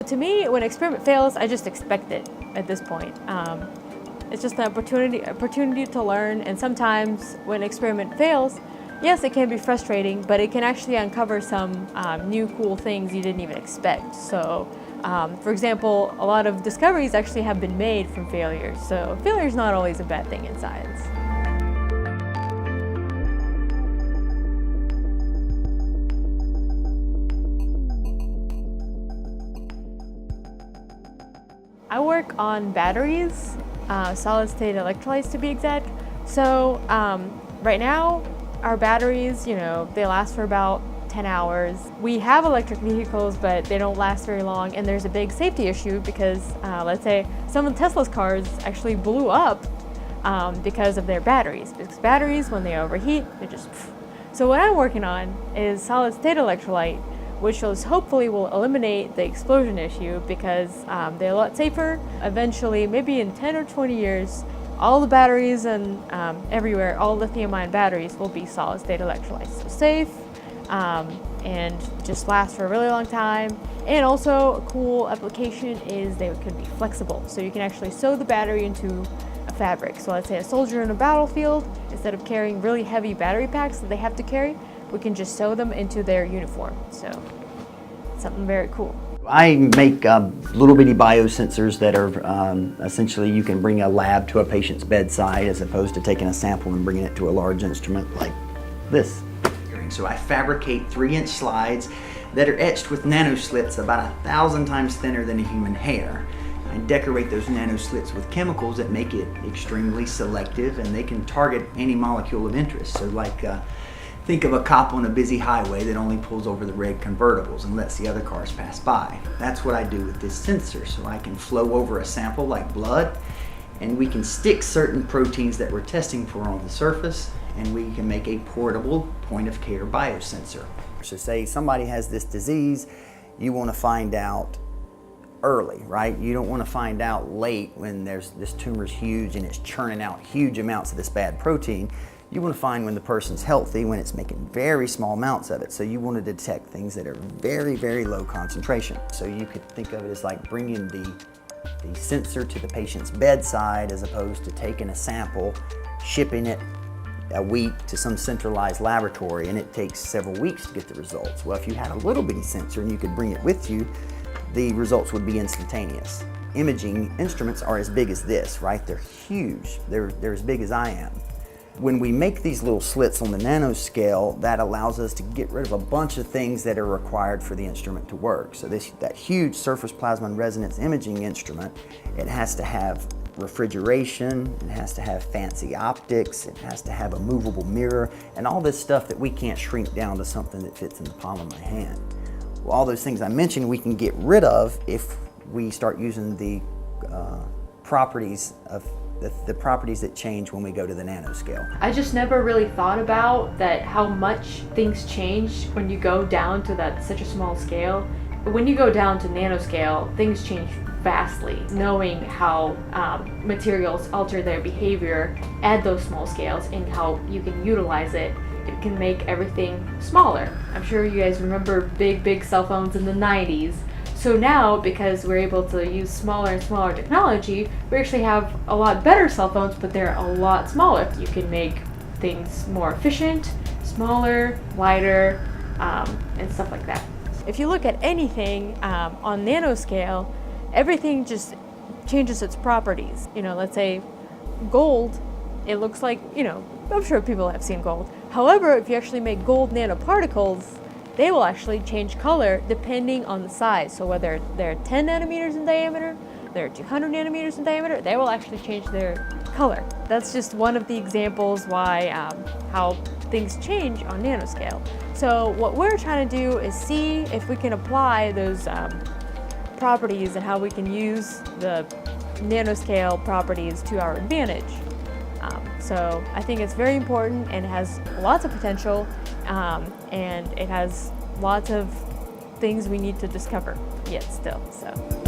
To me, when an experiment fails, I just expect it at this point. It's just an opportunity to learn, and sometimes when an experiment fails, yes, it can be frustrating, but it can actually uncover some new cool things you didn't even expect. So, for example, a lot of discoveries actually have been made from failures, so failure is not always a bad thing in science. I work on batteries, solid-state electrolytes to be exact. So right now, our batteries, they last for about 10 hours. We have electric vehicles, but they don't last very long, and there's a big safety issue because, let's say, some of Tesla's cars actually blew up because of their batteries. Because batteries, when they overheat, they just... So what I'm working on is solid-state electrolyte, which hopefully will eliminate the explosion issue because they're a lot safer. Eventually, maybe in 10 or 20 years, all the batteries and everywhere, all lithium-ion batteries will be solid-state electrolytes. So safe and just last for a really long time. And also, a cool application is they can be flexible. So you can actually sew the battery into a fabric. So let's say a soldier in a battlefield, instead of carrying really heavy battery packs that they have to carry, we can just sew them into their uniform. So something very cool. I make little bitty biosensors that are essentially you can bring a lab to a patient's bedside as opposed to taking a sample and bringing it to a large instrument like this. So I fabricate 3-inch slides that are etched with nano slits about 1,000 times thinner than a human hair. I decorate those nano slits with chemicals that make it extremely selective, and they can target any molecule of interest. So like think of a cop on a busy highway that only pulls over the red convertibles and lets the other cars pass by. That's what I do with this sensor. So I can flow over a sample like blood, and we can stick certain proteins that we're testing for on the surface, and we can make a portable point-of-care biosensor. So say somebody has this disease, you want to find out early, right? You don't want to find out late when this tumor's huge and it's churning out huge amounts of this bad protein. You want to find when the person's healthy, when it's making very small amounts of it. So you want to detect things that are very, very low concentration. So you could think of it as like bringing the sensor to the patient's bedside as opposed to taking a sample, shipping it a week to some centralized laboratory, and it takes several weeks to get the results. Well, if you had a little bitty sensor and you could bring it with you, the results would be instantaneous. Imaging instruments are as big as this, right? They're huge. They're as big as I am. When we make these little slits on the nanoscale, that allows us to get rid of a bunch of things that are required for the instrument to work. So that huge surface plasma and resonance imaging instrument, it has to have refrigeration, it has to have fancy optics, it has to have a movable mirror, and all this stuff that we can't shrink down to something that fits in the palm of my hand. Well, all those things I mentioned we can get rid of if we start using the properties of the properties that change when we go to the nanoscale. I just never really thought about that, how much things change when you go down to such a small scale. When you go down to nanoscale, things change vastly. Knowing how materials alter their behavior at those small scales and how you can utilize it, it can make everything smaller. I'm sure you guys remember big cell phones in the 90s. So now, because we're able to use smaller and smaller technology, we actually have a lot better cell phones, but they're a lot smaller. You can make things more efficient, smaller, lighter, and stuff like that. If you look at anything on nanoscale, everything just changes its properties. Let's say gold, it looks like, I'm sure people have seen gold. However, if you actually make gold nanoparticles, they will actually change color depending on the size. So whether they're 10 nanometers in diameter, they're 200 nanometers in diameter, they will actually change their color. That's just one of the examples why how things change on nanoscale. So what we're trying to do is see if we can apply those properties and how we can use the nanoscale properties to our advantage. So I think it's very important and has lots of potential, and it has lots of things we need to discover yet still. So.